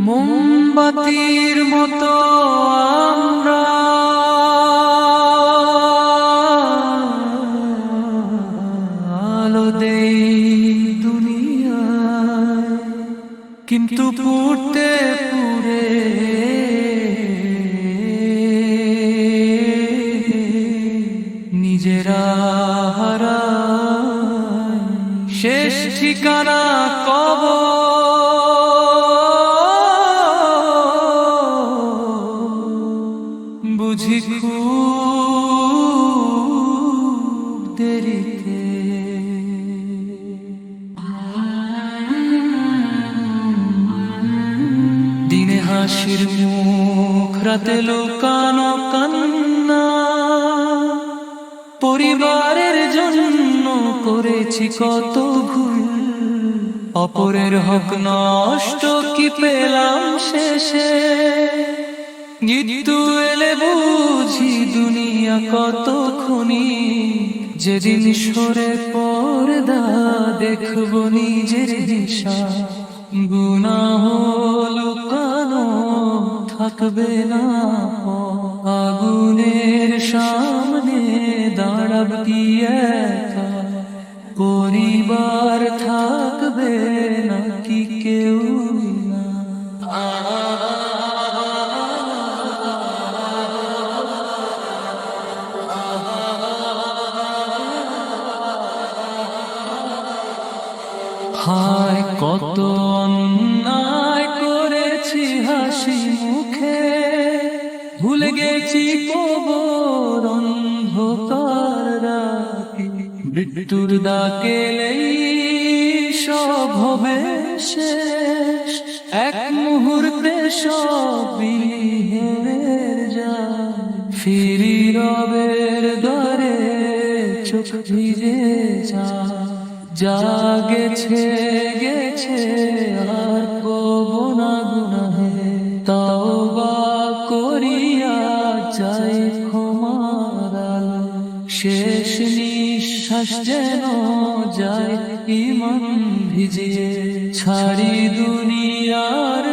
মোমবাতির মতো আমরা আলো দেই দুনিয়ায়, কিন্তু পুড়তে পুড়ে নিজেরা হারাই। শেষ ঠিকানা কবর, বুঝি খুব দেরিতে। দিনে হাসির মুখ, রাতে লুকানো কান্না। পরিবারের জন্য করেছি কত ভুল, অপরের হক নষ্ট কি পেলাম শেষে। মৃত্যু এলে বুঝি দুনিয়া কত খুনি, যেদিন সরে পর্দা দেখব নিজের হিসাব। গুনাহ লুকানো থাকবে না, আগুনের সামনে দাঁড়াব কি একা। পরিবার থাকবে নাকি কেউ না। হায় কত অন্যায় করেছি হাসি মুখে, ভুলে গেছি কবর অন্ধকার রাতে। মৃত্যুর ডাকেলেই সব হবে শেষ, এক মুহূর্তে সব বিলীনের যায়। ফিরি রবের দ্বারে চোখ ভিজে যায়, যা গেছে গেছে আর কব না গুনাহে। তওবা করিয়া চাই ক্ষমার আলো, শেষ নিঃশ্বাস যেন যায় ঈমান ভিজিয়ে। ছাড়ি দুনিয়ার